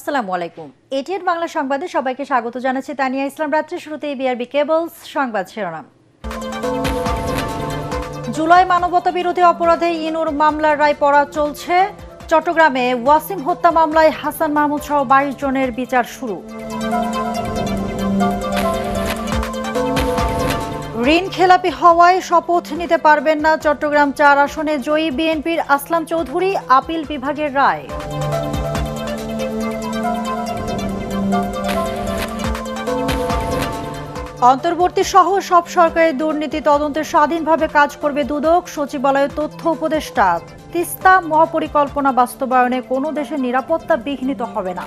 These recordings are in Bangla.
আসসালামু আলাইকুম। এটিএন বাংলা সংবাদে সবাইকে স্বাগত জানাচ্ছি তানিয়া ইসলাম। রাত্রি শুরুতেই বিআরবি কেবলস সংবাদ শিরোনাম। জুলাই মানবতা বিরোধী অপরাধে ইনুর মামলার রায় পড়া চলছে। চট্টগ্রামে ওয়াসিম হত্যা মামলায় হাসান মাহমুদ সহ 22 জনের বিচার শুরু। ঋণ খেলাপি হওয়ায় শপথ নিতে পারবেন না চট্টগ্রাম 4 আসনে জয়ী বিএনপির আসলাম চৌধুরী, আপিল বিভাগের রায়। অন্তর্বর্তী সহ সব সরকারি দুর্নীতি তদন্তে স্বাধীনভাবে কাজ করবে দুদক, সচিবালয়ের তথ্য উপদেষ্টা। তিস্তা মহাপরিকল্পনা বাস্তবায়নে কোনো দেশের নিরাপত্তা বিঘ্নিত হবে না।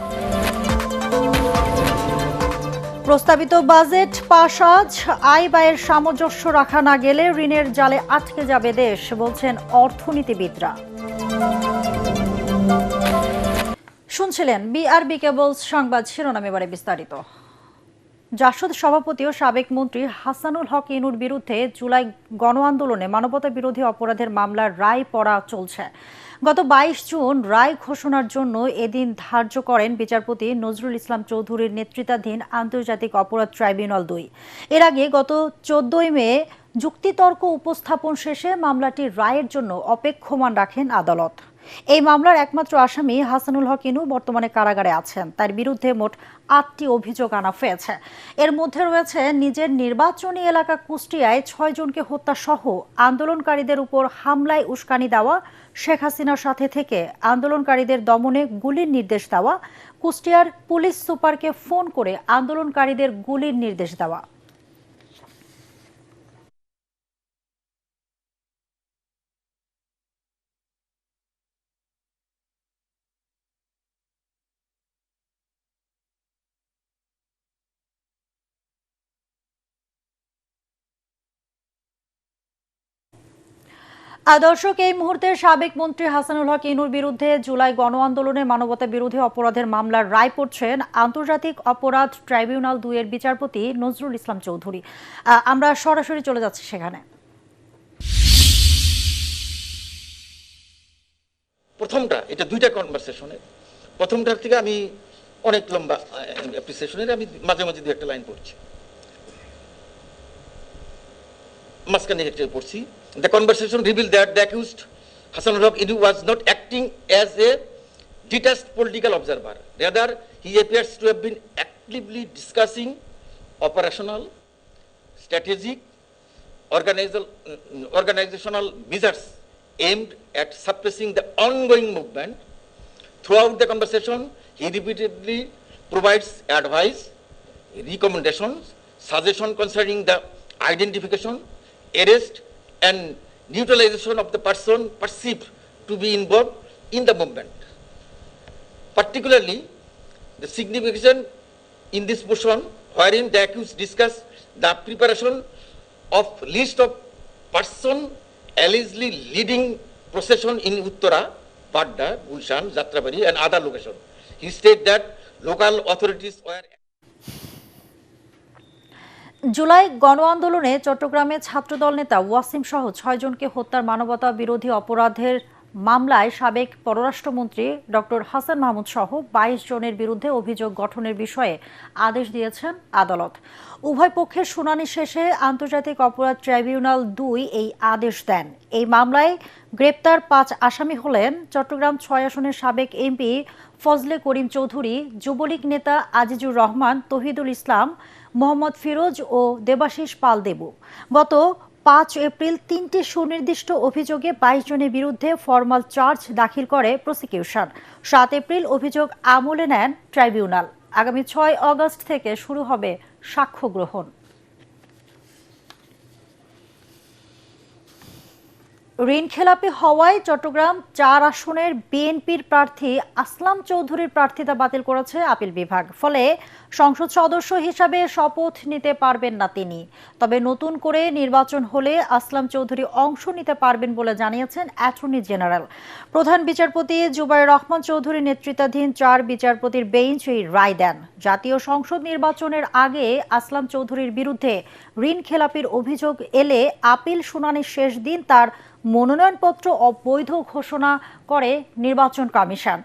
প্রস্তাবিত বাজেট পাস আজ, আয় ব্যয়ের সামঞ্জস্য রাখা না গেলে ঋণের জালে আটকে যাবে দেশ, বলছেন অর্থনীতিবিদরা। শুনছিলেন বিআরবি কেবলস সংবাদ শিরোনাম, এবারে বিস্তারিত। জাসদ সভাপতি ও সাবেক মন্ত্রী হাসানুল হক ইনুর বিরুদ্ধে জুলাই গণ আন্দোলনে মানবতা বিরোধী অপরাধের মামলার রায় পড়া চলছে। গত 22 জুন রায় ঘোষণার জন্য এদিন ধার্য করেন বিচারপতি নজরুল ইসলাম চৌধুরীর নেতৃত্বাধীন আন্তর্জাতিক অপরাধ ট্রাইব্যুনাল 2। এর আগে গত 14 মে যুক্তিতর্ক উপস্থাপন শেষে মামলাটির রায়ের জন্য অপেক্ষমাণ রাখেন আদালত। এই মামলার একমাত্র আসামি হাসানুল হক ইনু বর্তমানে কারাগারে আছেন। তার বিরুদ্ধে মোট 8টি অভিযোগ আনা হয়েছে। এর মধ্যে রয়েছে নিজের নির্বাচনী এলাকা কুষ্টিয়ায় 6 জনকে হত্যা সহ আন্দোলনকারীদের উপর হামলায় উস্কানি দেওয়া, শেখ হাসিনার সাথে থেকে আন্দোলনকারীদের দমনে গুলির নির্দেশ দেওয়া, কুষ্টিয়ার পুলিশ সুপারকে ফোন করে আন্দোলনকারীদের গুলির নির্দেশ দেওয়া। দর্শক, এই মুহূর্তে সাবেক মন্ত্রী হাসানুল হক ইনুর বিরুদ্ধে জুলাই গণ আন্দোলনে মানবতা বিরোধী অপরাধের মামলার রায় পড়ছেন আন্তর্জাতিক অপরাধ ট্রাইব্যুনাল 2 এর বিচারপতি নজরুল ইসলাম চৌধুরী। আমরা সরাসরি চলে যাচ্ছি সেখানে। প্রথমটা, এটা দুইটা কনভারসেশনের। প্রথমটার থেকে আমি অনেক লম্বা অ্যাপ্রিসিয়েশনের, আমি মাঝে মাঝে দু একটা লাইন পড়ছি, মাঝখানে একটা পড়ছি। The conversation revealed that the accused Hassanul Haq Inu was not acting as a detached political observer. Rather, he appears to have been actively discussing operational, strategic, organizational measures aimed at suppressing the ongoing movement. Throughout the conversation, he repeatedly provides advice, recommendations, suggestions concerning the identification, arrest, and neutralization of the person perceived to be involved in the movement. Particularly, the significance in this portion wherein the accused discussed the preparation of list of person allegedly leading procession in Uttara, Badda, Gulshan, Jatrabari and other locations. He stated that local authorities were July গণ আন্দোলনে চট্টগ্রামে ছাত্রদল নেতা ওয়াসিম সহ 6 জনকে হত্যার মানবতা বিরোধী অপরাধের মামলায় সাবেক পররাষ্ট্রমন্ত্রী ডক্টর হাসান মাহমুদ সহ 22 জনের বিরুদ্ধে অভিযোগ গঠনের বিষয়ে আদেশ দিয়েছেন আদালত। উভয় পক্ষের শুনানি শেষে আন্তর্জাতিক অপরাধ ট্রাইব্যুনাল 2 এই আদেশ দেন। এই মামলায় গ্রেপ্তার 5 আসামি হলেন চট্টগ্রাম 6 আসনের সাবেক এমপি ফজলে করিম চৌধুরী, যুবলীগ নেতা আজিজুর রহমান, তহিদুল ইসলাম, মোহাম্মদ ফিরোজ ও দেবাশিস পাল দেবু। গত 5 এপ্রিল 3টি সুনির্দিষ্ট অভিযোগে 22 জনের বিরুদ্ধে ফরমাল চার্জ দাখিল করে প্রসিকিউশন। 7 এপ্রিল অভিযোগ আমলে নেন ট্রাইব্যুনাল। আগামী 6 আগস্ট থেকে শুরু হবে সাক্ষ্য গ্রহণ। ঋণ খেলাপি হওয়ায় চট্টগ্রাম 4 আসনের বিএনপির প্রার্থী আসলাম চৌধুরীর প্রার্থিতা বাতিল করেছে আপিল বিভাগ। ফলে সংসদ সদস্য হিসাবে শপথ নিতে পারবেন না তিনি। তবে নতুন করে নির্বাচন হলে আসলাম চৌধুরী অংশ নিতে পারবেন বলে জানিয়েছেন অ্যাটর্নি জেনারেল। প্রধান বিচারপতি জুবাইর রহমান চৌধুরীর নেতৃত্বাধীন 4 বিচারপতির বেঞ্চ এই রায় দেন। জাতীয় সংসদ নির্বাচনের আগে আসলাম চৌধুরীর বিরুদ্ধে ঋণ খেলাপির অভিযোগ এলে আপিল শুনানির শেষ দিন তার মনোনয়নপত্র অবৈধ ঘোষণা করে নির্বাচন কমিশন।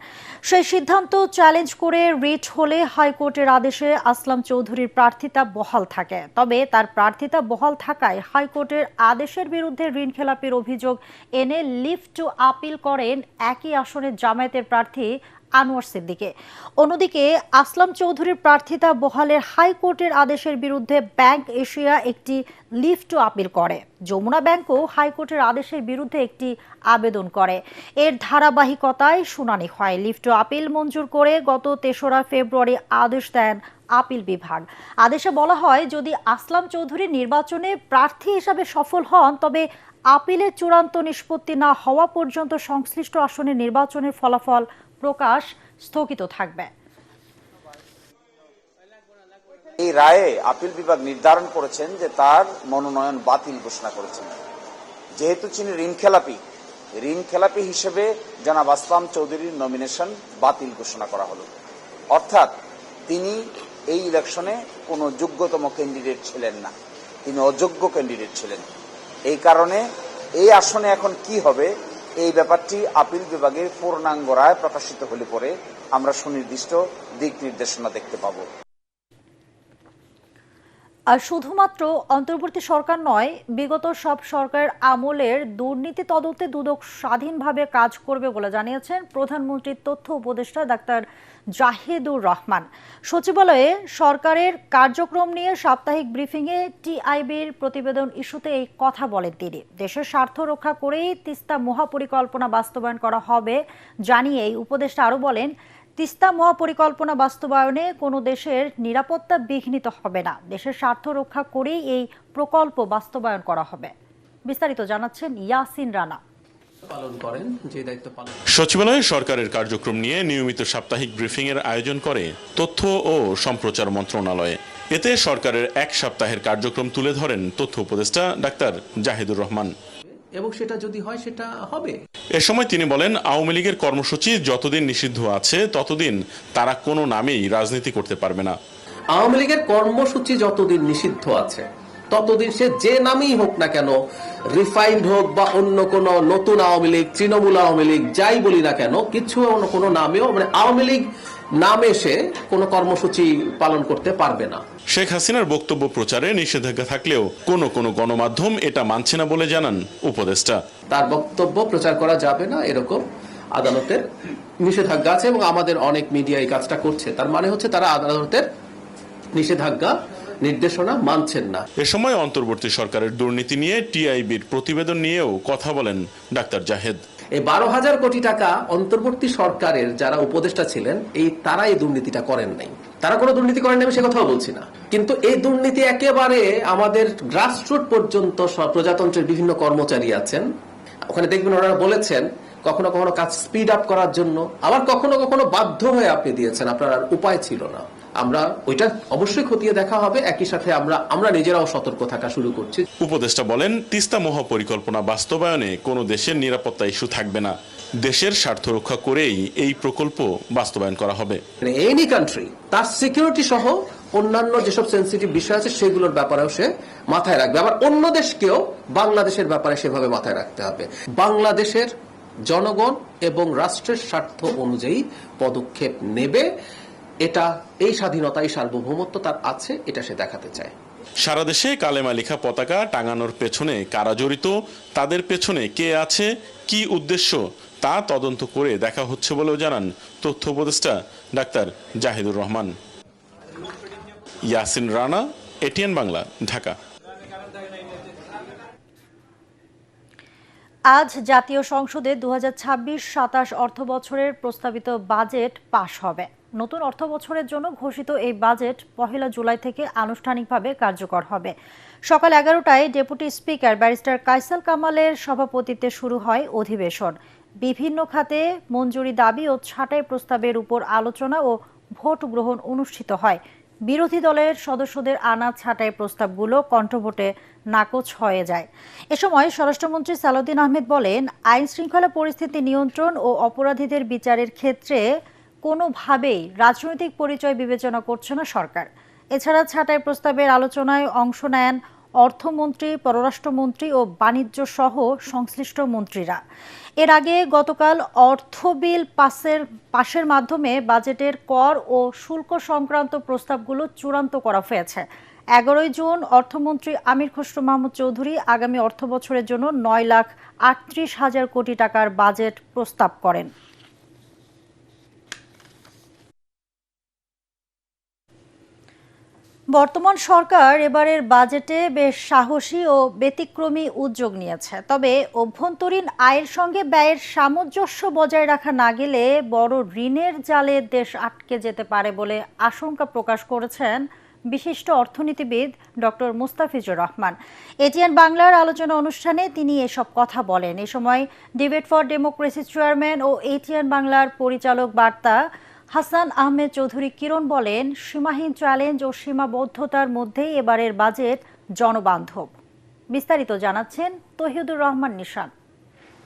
সেই সিদ্ধান্ত চ্যালেঞ্জ করে রিট হলে হাইকোর্টের আদেশে আসলাম চৌধুরীর প্রার্থিতা বহাল থাকে। তবে তার প্রার্থিতা বহাল থাকায় হাইকোর্টের আদেশের বিরুদ্ধে ঋণ খেলাপির অভিযোগ এনে লিভ টু আপিল করেন একই আসনের জামায়াতের প্রার্থী আনোয়ার সিদ্দিকে। অন্যদিকে আসলাম চৌধুরীর প্রার্থিতা বহালের হাইকোর্টের আদেশের বিরুদ্ধে ব্যাংক এশিয়া একটি লিভ টু আপিল করে। যমুনা ব্যাংকও হাইকোর্টের আদেশের বিরুদ্ধে একটি আবেদন করে। এর ধারাবাহিকতায় শুনানি হয়। লিভ টু আপিল মঞ্জুর করে গত ৩রা ফেব্রুয়ারি আদেশ দেন আপিল বিভাগ। আদেশে বলা হয়, যদি আসলাম চৌধুরী নির্বাচনে প্রার্থী হিসাবে সফল হন তবে আপিলের চূড়ান্ত নিষ্পত্তি না হওয়া পর্যন্ত সংশ্লিষ্ট আসনের নির্বাচনের ফলাফল প্রকাশ স্থগিত থাকবে। এই রায়ে আপিল বিভাগ নির্ধারণ করেছেন যে তার মনোনয়ন বাতিল ঘোষণা করেছেন। যেহেতু তিনি ঋণ খেলাপি হিসেবে জনাব আসলাম চৌধুরীর নমিনেশন বাতিল ঘোষণা করা হলো। অর্থাৎ তিনি এই ইলেকশনে কোনো যোগ্যতম ক্যান্ডিডেট ছিলেন না, তিনি অযোগ্য ক্যান্ডিডেট ছিলেন। এই কারণে এই আসনে এখন কি হবে এই ব্যাপারটি আপিল বিভাগের পূর্ণাঙ্গ রায় প্রকাশিত হলে পরে আমরা সুনির্দিষ্ট দিক নির্দেশনা দেখতে পাব। আর শুধুমাত্র অন্তর্বর্তী সরকার নয়, বিগত সব সরকারের আমলের দুর্নীতি তদন্তে দুদক স্বাধীনভাবে কাজ করবে বলে জানিয়েছেন প্রধানমন্ত্রীর তথ্য উপদেষ্টা ডাক্তার জাহিদুর রহমান। সচিবালয়ে সরকারের কার্যক্রম নিয়ে সাপ্তাহিক ব্রিফিংয়ে টিআইবির প্রতিবেদন ইস্যুতে এই কথা বলেন তিনি। দেশের স্বার্থ রক্ষা করেই তিস্তা মহাপরিকল্পনা বাস্তবায়ন করা হবে জানিয়ে এই উপদেষ্টা আরও বলেন, তিস্তা মহাপরিকল্পনা বাস্তবায়নে কোনো দেশের নিরাপত্তা বিঘ্নিত হবে না। দেশের স্বার্থ রক্ষা করেই এই প্রকল্প বাস্তবায়ন করা হবে। বিস্তারিত জানাচ্ছেন ইয়াসিন রানা। সচিবালয়ে সরকারের কার্যক্রম নিয়ে নিয়মিত সাপ্তাহিক ব্রিফিং এর আয়োজন করে তথ্য ও সম্প্রচার মন্ত্রণালয়। এতে সরকারের এক সপ্তাহের কার্যক্রম তুলে ধরেন তথ্য উপদেষ্টা ডাক্তার জাহিদুর রহমান। এবং সেটা যদি হয় সেটা হবে। এ সময় তিনি বলেন, আওয়ামী লীগের কর্মসূচি যতদিন নিষিদ্ধ আছে ততদিন তারা কোনো নামেই রাজনীতি করতে পারবে না। আওয়ামী লীগের কর্মসূচি যতদিন নিষিদ্ধ আছে ততদিন সে যে নামেই হোক না কেন, রিফাইন্ড হোক বা অন্য কোন নতুন আওয়ামী লীগ, তৃণমূল আওয়ামী লীগ, যাই বলি না কেন, কিছু অন্য কোনো নামেও আওয়ামী লীগ নামে সে কোনো কর্মসূচি পালন করতে পারবে না। শেখ হাসিনার বক্তব্য প্রচারে নিষেধাজ্ঞা থাকলেও কোনো গণমাধ্যম এটা মানছে না বলে জানান উপদেষ্টা। তার বক্তব্য প্রচার করা যাবে না এরকম আদালতের নিষেধাজ্ঞা আছে এবং আমাদের অনেক মিডিয়া এই কাজটা করছে। তার মানে হচ্ছে তারা আদালতের নিষেধাজ্ঞা নির্দেশনা মানছেন না। এ সময় অন্তর্বর্তী সরকারের দুর্নীতি নিয়ে টিআইবির প্রতিবেদন নিয়েও কথা বলেন ডাক্তার জাহেদ। এই 12,000 কোটি টাকা অন্তর্বর্তী সরকারের যারা উপদেষ্টা ছিলেন তারা এই দুর্নীতিটা করেন নাই। তারা কোনো দুর্নীতি করেন নাই সে কথাও বলছি না, কিন্তু এই দুর্নীতি একেবারে আমাদের গ্রাসরুট পর্যন্ত প্রজাতন্ত্রের বিভিন্ন কর্মচারী আছেন, ওখানে দেখবেন ওনারা বলেছেন কখনো কখনো কাজ স্পিড আপ করার জন্য, আবার কখনো বাধ্য হয়ে আপনি দিয়েছেন, আপনার আর উপায় ছিল না। আমরা ওইটা অবশ্যই খতিয়ে দেখা হবে। একই সাথে আমরা নিজেরাও সতর্ক থাকা শুরু করছি। উপদেষ্টা বলেন, তিস্তা মহাপরিকল্পনা বাস্তবায়নে কোনো দেশের নিরাপত্তা ইস্যু থাকবে না। দেশের স্বার্থ রক্ষা করেই এই প্রকল্প বাস্তবায়ন করা হবে। এনি কান্ট্রি তার সিকিউরিটি সহ অন্যান্য যেসব সেন্সিটিভ বিষয় আছে সেগুলোর ব্যাপারেও সে মাথায় রাখবে। আবার অন্য দেশকেও বাংলাদেশের ব্যাপারে সেভাবে মাথায় রাখতে হবে। বাংলাদেশের জনগণ এবং রাষ্ট্রের স্বার্থ অনুযায়ী পদক্ষেপ নেবে, এটা এই স্বাধীনতা, এই সার্বভৌমত্ব তার আছে, এটা সে দেখাতে চায়। সারা দেশে কালেমা লেখা পতাকা টাঙানোর পেছনে কারা জড়িত, তাদের পেছনে কে আছে, কি উদ্দেশ্য তা তদন্ত করে দেখা হচ্ছে বলেও জানান তথ্য উপদেষ্টা ডাক্তার জাহিদুর রহমান। ইয়াসিন রানা, এটিএন বাংলা, ঢাকা। আজ জাতীয় সংসদে 2026-27 অর্থবছরের প্রস্তাবিত বাজেট পাশ হবে। নতুন অর্থবছরের জন্য ঘোষিত এই বাজেট 1 জুলাই থেকে আনুষ্ঠানিকভাবে কার্যকর হবে। সকাল 11টায় ডেপুটি স্পিকার ব্যারিস্টার কায়সাল কামালের সভাপতিত্বে শুরু হয় অধিবেশন। বিভিন্ন খাতে মঞ্জুরি দাবি ও ছাঁটাই প্রস্তাবের উপর আলোচনা ও ভোট গ্রহণ অনুষ্ঠিত হয়। বিরোধী দলের সদস্যদের আনা ছাঁটাই প্রস্তাবগুলো কণ্ঠভোটে নাকচ হয়ে যায়। এ সময় স্বরাষ্ট্রমন্ত্রী সালাউদ্দিন আহমেদ বলেন, আইন শৃঙ্খলা পরিস্থিতি নিয়ন্ত্রণ ও অপরাধীদের বিচারের ক্ষেত্রে কোনোভাবেই রাজনৈতিক পরিচয় বিবেচনা করছে না সরকার। এছাড়া ছাঁটাই প্রস্তাবের আলোচনায় অংশ নেন অর্থমন্ত্রী, পররাষ্ট্রমন্ত্রী ও বাণিজ্য সহ সংশ্লিষ্ট মন্ত্রীরা। এর আগে গতকাল অর্থ বিল পাশের মাধ্যমে বাজেটের কর ও শুল্ক সংক্রান্ত প্রস্তাবগুলো চূড়ান্ত করা হয়েছে। 11 জুন অর্থমন্ত্রী আমির খসরু মাহমুদ চৌধুরী আগামী অর্থবছরের জন্য 9,38,000 কোটি টাকার বাজেট প্রস্তাব করেন। বর্তমান সরকার এবারের বাজেটে বেশ সাহসী ও ব্যতিক্রমী উদ্যোগ নিয়েছে। তবে অভ্যন্তরীণ আয়ের সঙ্গে ব্যয়ের সামঞ্জস্য বজায় রাখা না গেলে বড় ঋণের জালে দেশ আটকে যেতে পারে বলে আশঙ্কা প্রকাশ করেছেন বিশিষ্ট অর্থনীতিবিদ ডক্টর মুস্তাফিজুর রহমান। এটিএন বাংলার আলোচনা অনুষ্ঠানে তিনি এসব কথা বলেন। এ সময় ডিবেট ফর ডেমোক্রেসি চেয়ারম্যান ও এটিএন বাংলার পরিচালক বার্তা হাসান আহমেদ চৌধুরী কিরণ বলেন, সীমাহীন চ্যালেঞ্জ ও সীমাবদ্ধতার মধ্যেই এবারের বাজেট জনবান্ধব। বিস্তারিত জানাচ্ছেন তৌহিদুর রহমান নিশান।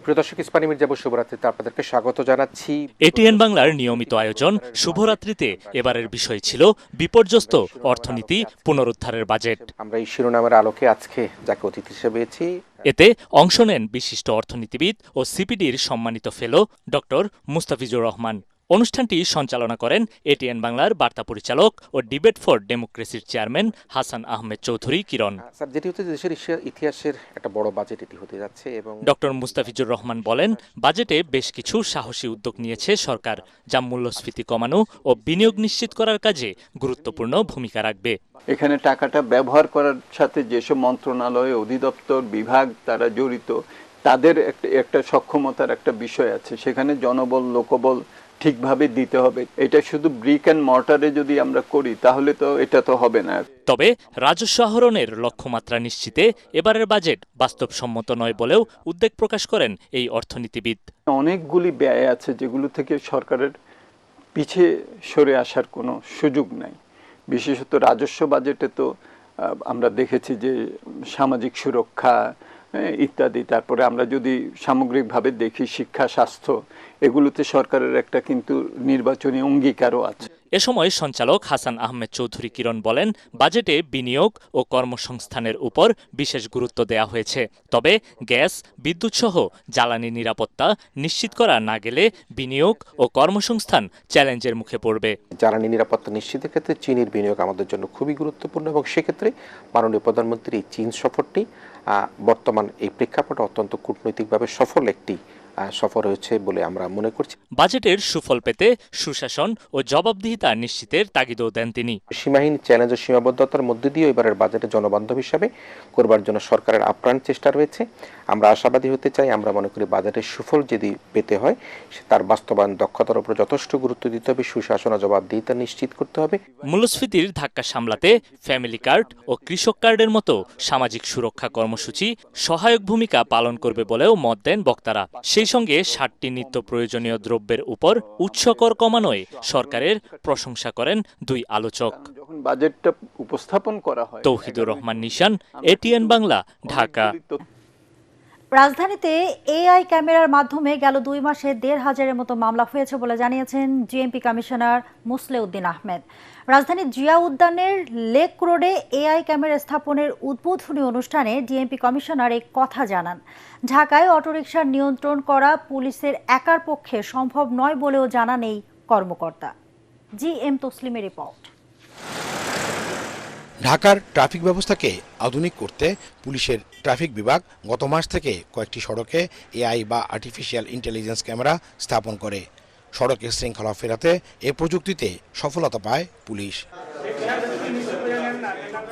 প্রিয় দর্শক, ইস্পানি মির্জাপুর শুভরাত্রিতে আপনাদেরকে স্বাগত জানাচ্ছি। এটিএন বাংলার নিয়মিত আয়োজন শুভরাত্রিতে এবারের বিষয় ছিল বিপর্যস্ত অর্থনীতি পুনরুদ্ধারের বাজেট। আমরা এই শিরোনামের আলোকে আজকে যাকে অতিথি হিসেবে পেয়েছি, এতে অংশ নেন বিশিষ্ট অর্থনীতিবিদ ও সিপিডির সম্মানিত ফেলো ডক্টর মুস্তাফিজুর রহমান। অনুষ্ঠানটি সঞ্চালনা করেন এটিএন বাংলার বার্তা পরিচালক ও ডিবেট ফর ডেমোক্রেসির চেয়ারম্যান হাসান আহমেদ চৌধুরী কিরণ। স্যার, যেটি হচ্ছে দেশের ইতিহাসের একটা বড় বাজেট এটি হতে যাচ্ছে এবং ডক্টর মুস্তাফিজুর রহমান বলেন, বাজেটে বেশ কিছু সাহসী উদ্যোগ নিয়েছে সরকার, যা মূল্যস্ফীতি কমানো ও বিনিয়োগ নিশ্চিত করার কাজে গুরুত্বপূর্ণ ভূমিকা রাখবে। এখানে টাকাটা ব্যবহার করার সাথে যেসব মন্ত্রণালয়, অধিদপ্তর, বিভাগ তারা জড়িত, তাদের একটা সক্ষমতার একটা বিষয় আছে। সেখানে জনবল, লোকবল ঠিকভাবে দিতে হবে। এটা শুধু ব্রিক অ্যান্ড মর্টারে যদি আমরা করি তাহলে তো এটা তো হবে না। তবে রাজস্ব আহরণের লক্ষ্যমাত্রা নিশ্চিতে এবারের বাজেট বাস্তবসম্মত নয় বলেও উদ্বেগ প্রকাশ করেন এই অর্থনীতিবিদ। অনেকগুলি ব্যয় আছে যেগুলো থেকে সরকারের পিছিয়ে সরে আসার কোনো সুযোগ নাই। বিশেষত রাজস্ব বাজেটে তো আমরা দেখেছি যে সামাজিক সুরক্ষা ইত্যাদি, তারপরে আমরা যদি সামগ্রিকভাবে দেখি শিক্ষা, স্বাস্থ্য, এগুলোতে সরকারের একটা কিন্তু নির্বাচনী অঙ্গীকারও আছে। এ সময় সঞ্চালক হাসান আহমেদ চৌধুরী কিরণ বলেন, বাজেটে বিনিয়োগ ও কর্মসংস্থানের উপর বিশেষ গুরুত্ব দেওয়া হয়েছে। তবে গ্যাস, বিদ্যুৎ সহ জ্বালানি নিরাপত্তা নিশ্চিত করা না গেলে বিনিয়োগ ও কর্মসংস্থান চ্যালেঞ্জের মুখে পড়বে। জ্বালানি নিরাপত্তা নিশ্চিতের ক্ষেত্রে চীনের বিনিয়োগ আমাদের জন্য খুবই গুরুত্বপূর্ণ এবং সেক্ষেত্রে মাননীয় প্রধানমন্ত্রীর এই চীন সফরটি বর্তমান এই প্রেক্ষাপটে অত্যন্ত কূটনৈতিকভাবে সফল একটি সফর হয়েছে বলে আমরা মনে করছি। বাজেটের সুফল পেতে সুশাসন ও জবাবদিহিতা নিশ্চিতের তাগিদও দেন তিনি। সীমাহীন চ্যালেঞ্জ ও সীমাবদ্ধতার মধ্যে দিয়ে এবারের বাজেটে জনবান্ধব হিসাবে করবার জন্য সরকারের আপ্রাণ চেষ্টা রয়েছে। আমরা আশাবাদী হতে চাই। আমরা মনে করি বাজেটের সুফল যদি পেতে হয় তার বাস্তবায়ন দক্ষতার উপর যথেষ্ট গুরুত্ব দিতে হবে, সুশাসন ও জবাবদিহিতা নিশ্চিত করতে হবে। মূল্যস্ফীতির ধাক্কা সামলাতে ফ্যামিলি কার্ড ও কৃষক কার্ডের মতো সামাজিক সুরক্ষা কর্মসূচি সহায়ক ভূমিকা পালন করবে বলেও মত দেন বক্তারা। সেই সঙ্গে 60টি নিত্য প্রয়োজনীয় দ্রব্যের উপর উৎসকর কমানোয় সরকারের প্রশংসা করেন দুই আলোচক। যখন বাজেটটা উপস্থাপন করা হয়, তৌহিদুর রহমান নিশান, এটিএন বাংলা, ঢাকা। রাজধানীতে এআই ক্যামেরার মাধ্যমে গেল 2 মাসে 1,500-এর মতো মামলা হয়েছে বলে জানিয়েছেন জিএমপি কমিশনার মুসলেউদ্দিন আহমেদ। রাজধানীর জিয়া উদ্যানের লেক রোডে এআই ক্যামেরা স্থাপনের উদ্বোধনী অনুষ্ঠানে ডিএমপি কমিশনার এই কথা জানান। ঢাকায় অটোরিকশা নিয়ন্ত্রণ করা পুলিশের একার পক্ষে সম্ভব নয় বলেও জানান এই কর্মকর্তা। জিএম তসলিমের রিপোর্ট। ঢাকার ট্রাফিক ব্যবস্থাকে আধুনিক করতে পুলিশের ট্রাফিক বিভাগ গত মাস থেকে কয়েকটি সড়কে এআই বা আর্টিফিশিয়াল ইন্টেলিজেন্স ক্যামেরা স্থাপন করে। সড়কে শৃঙ্খলা ফেরাতে এ প্রযুক্তিতে সফলতা পায় পুলিশ।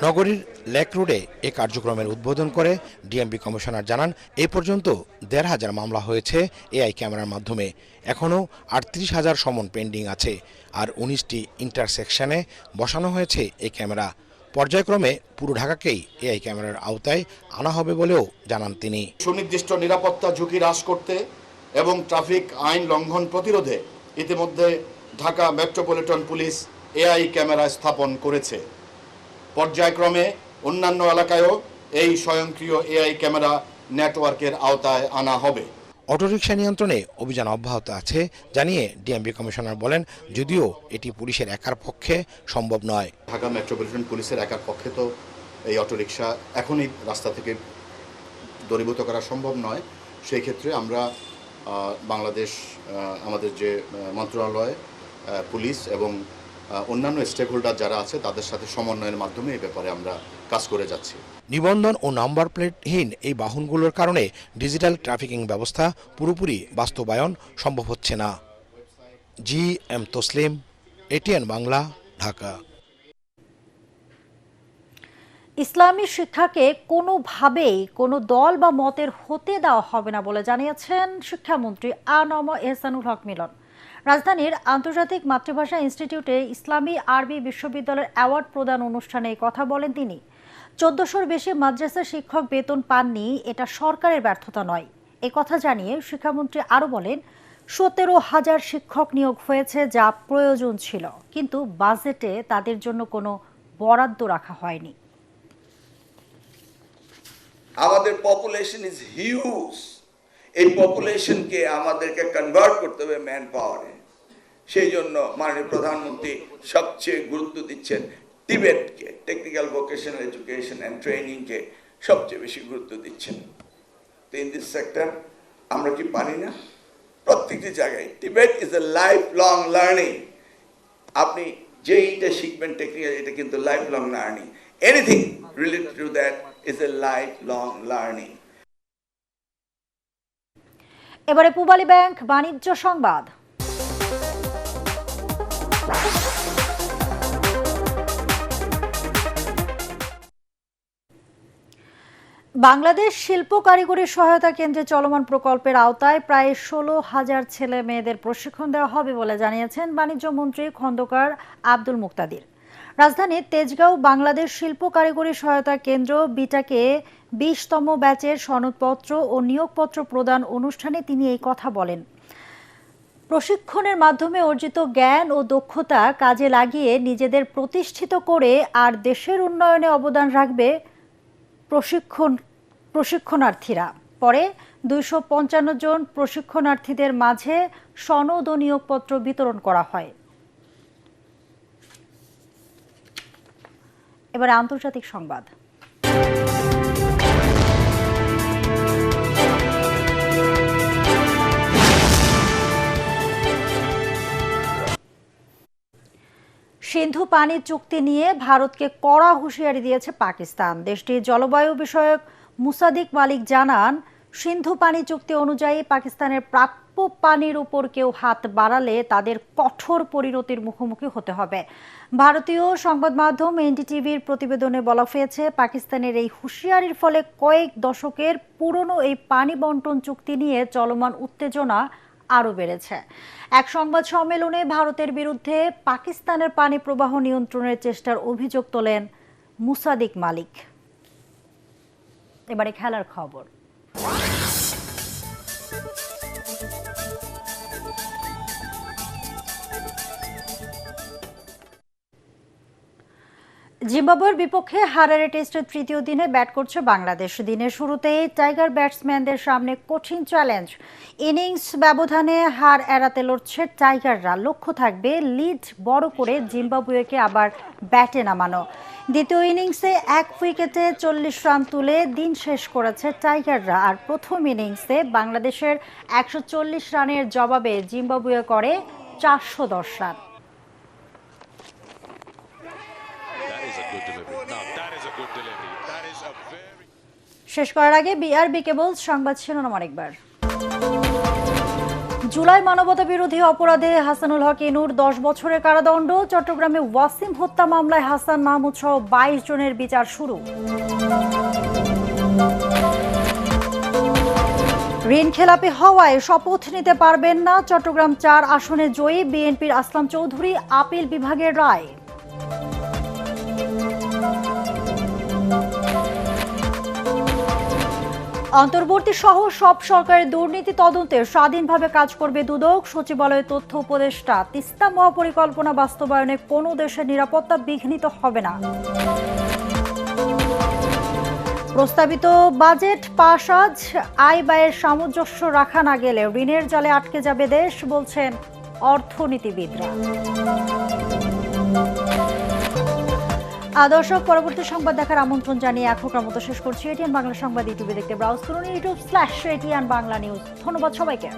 নগরীর লেক রোডে এ কার্যক্রমের উদ্বোধন করে ডিএমপি কমিশনার জানান, এ পর্যন্ত 1,500 মামলা হয়েছে এআই ক্যামেরার মাধ্যমে। এখনও 38,000 সমন পেন্ডিং আছে, আর 19টি ইন্টারসেকশনে বসানো হয়েছে এই ক্যামেরা। পর্যায়ক্রমে পুরো ঢাকাকেই এআই ক্যামেরার আওতায় আনা হবে বলেও জানান তিনি। সুনির্দিষ্ট নিরাপত্তা ঝুঁকি হ্রাস করতে এবং ট্রাফিক আইন লঙ্ঘন প্রতিরোধে ইতিমধ্যে Dhaka metropolitan police AI camera স্থাপন করেছে। পর্যায়ক্রমে অন্যান্য এলাকায়ও এই স্বয়ংক্রিয় এআই ক্যামেরা নেটওয়ার্কের আওতায় আনা হবে। অটোরিকশা নিয়ন্ত্রণে অভিযান অব্যাহত আছে জানিয়ে ডিএমপি কমিশনার বলেন, যদিও এটি পুলিশের একার পক্ষে সম্ভব নয়। ঢাকা মেট্রোপলিটন পুলিশের একার পক্ষে তো এই অটোরিকশা এখনই রাস্তা থেকে দূরীভূত করা সম্ভব নয়। সেই ক্ষেত্রে আমরা বাংলাদেশ আমাদের যে মন্ত্রণালয়, পুলিশ এবং অন্যান্য স্টেক হোল্ডার যারা আছে তাদের সাথে সমন্বয়ের মাধ্যমে এই ব্যাপারে আমরা কাজ করে যাচ্ছি। নিবন্ধন ও নাম্বার প্লেটহীন এই বাহনগুলোর কারণে ডিজিটাল ট্রাফিকিং ব্যবস্থা পুরোপুরি বাস্তবায়ন সম্ভব হচ্ছে না। GM Taslim, ATN Bangla, Dhaka. ইসলামী শিক্ষাকে কোনোভাবেই কোনো দল বা মতের হতে দেওয়া হবে না বলে জানিয়েছেন শিক্ষামন্ত্রী আ.ন.ম এহসানুল হক মিলন। রাজধানীর আন্তর্জাতিক মাতৃভাষা ইনস্টিটিউটে ইসলামী আরবি বিশ্ববিদ্যালয়ের অ্যাওয়ার্ড প্রদান অনুষ্ঠানে এই কথা বলেন তিনি। 1400-র বেশি মাদ্রাসা শিক্ষক বেতন পাননি, এটা সরকারের ব্যর্থতা নয়। এ কথা জানিয়ে শিক্ষামন্ত্রী আরও বলেন, 17,000 শিক্ষক নিয়োগ হয়েছে যা প্রয়োজন ছিল, কিন্তু বাজেটে তাদের জন্য কোনো বরাদ্দ রাখা হয়নি। আমাদের পপুলেশন ইজ হিউজ। এই পপুলেশনকে আমাদেরকে কনভার্ট করতে হবে ম্যান পাওয়ারে। সেই জন্য মাননীয় প্রধানমন্ত্রী সবচেয়ে গুরুত্ব দিচ্ছেন টিবেটকে, টেকনিক্যাল ভোকেশনাল এডুকেশন অ্যান্ড ট্রেনিংকে সবচেয়ে বেশি গুরুত্ব দিচ্ছেন। তো ইন দিস সেক্টর আমরা কি পারি না? প্রত্যেকটি জায়গায় Tibet is a life long learning. আপনি যেইটা শিখবেন টেকনিক্যাল, এটা কিন্তু life long learning. Anything related to that is a lifelong learning. এবারে পূবালী ব্যাংক বাণিজ্য সংবাদ। বাংলাদেশ শিল্প কারিগরি সহায়তা কেন্দ্রে চলমান প্রকল্পের আওতায় প্রায় 16,000 ছেলে মেয়েদের প্রশিক্ষণ দেওয়া হবে বলে জানিয়েছেন বাণিজ্য মন্ত্রী খন্দকার আব্দুল মুক্তাদির। রাজধানীর তেজগাঁও বাংলাদেশ শিল্প কারিগরি সহায়তা কেন্দ্র বিটাকে 20তম ব্যাচের সনদপত্র ও নিয়োগপত্র প্রদান অনুষ্ঠানে তিনি এই কথা বলেন। প্রশিক্ষণের মাধ্যমে অর্জিত জ্ঞান ও দক্ষতা কাজে লাগিয়ে নিজেদের প্রতিষ্ঠিত করে আর দেশের উন্নয়নে অবদান রাখবে প্রশিক্ষণার্থীরা। পরে 255 জন প্রশিক্ষণার্থীদের মাঝে সনদ ও নিয়োগপত্র বিতরণ করা হয়। এবার আন্তর্জাতিক সংবাদ। সিন্ধু পানি চুক্তি নিয়ে ভারতকে কড়া হুঁশিয়ারি দিয়েছে পাকিস্তান। দেশটির জলবায়ু বিষয়ক মুসাদিক মালিক জানান, সিন্ধু পানি চুক্তি অনুযায়ী পাকিস্তানের প্রাপ্য পানির উপর কেউ হাত বাড়ালে তাদের কঠোর পরিণতির মুখোমুখি হতে হবে। ভারতীয় সংবাদ মাধ্যম এনডিটিভির প্রতিবেদনে বলা হয়েছে, পাকিস্তানের এই হুঁশিয়ারির ফলে কয়েক দশকের পুরনো এই পানি বন্টন চুক্তি নিয়ে চলমান উত্তেজনা আরও বেড়েছে। এক সংবাদ সম্মেলনে ভারতের বিরুদ্ধে পাকিস্তানের পানি প্রবাহ নিয়ন্ত্রণের চেষ্টার অভিযোগ তোলেন মুসাদিক মালিক। এবারে খেলার খবর। জিম্বাবুয়ের বিপক্ষে হারারে টেস্টের তৃতীয় দিনে ব্যাট করছে বাংলাদেশ। দিনের শুরুতেই টাইগার ব্যাটসম্যানদের সামনে কঠিন চ্যালেঞ্জ। ইনিংস ব্যবধানে হার এড়াতে লড়ছে টাইগাররা। লক্ষ্য থাকবে লিড বড় করে জিম্বাবুয়েকে আবার ব্যাটে নামানো। দ্বিতীয় ইনিংসে 1 উইকেটে 40 রান তুলে দিন শেষ করেছে টাইগাররা। আর প্রথম ইনিংসে বাংলাদেশের 140 রানের জবাবে জিম্বাবুয়ে করে 410 রান। শেষ করার আগে বিআরবি কেবলস সংবাদ শিরোনাম আরেকবার। জুলাই মানবতা বিরোধী অপরাধে হাসানুল হক ইনুর 10 বছরের কারাদণ্ড। চট্টগ্রামে ওয়াসিম হত্যা মামলায় হাসান মাহমুদ সহ 22 জনের বিচার শুরু। ঋণ খেলাপি হওয়ায় শপথ নিতে পারবেন না চট্টগ্রাম 4 আসনে জয়ী বিএনপির আসলাম চৌধুরী, আপিল বিভাগের রায়। অন্তর্বর্তী সহ সব সরকারের দুর্নীতি তদন্তে স্বাধীনভাবে কাজ করবে দুদক। সচিবালয়ের তথ্য উপদেষ্টা, তিস্তা মহাপরিকল্পনা বাস্তবায়নে কোনো দেশের নিরাপত্তা বিঘ্নিত হবে না। প্রস্তাবিত বাজেট পাস আজ, আয় ব্যয়ের সামঞ্জস্য রাখা না গেলে ঋণের জালে আটকে যাবে দেশ, বলছেন অর্থনীতিবিদরা। দর্শক, পরবর্তী সংবাদ দেখার আমন্ত্রণ জানিয়ে এখনকার মতো শেষ করছি। এটিএন বাংলা সংবাদ ইউটিউবে দেখতে ব্রাউজ করুন youtube/ATN বাংলা নিউজ। ধন্যবাদ সবাইকে।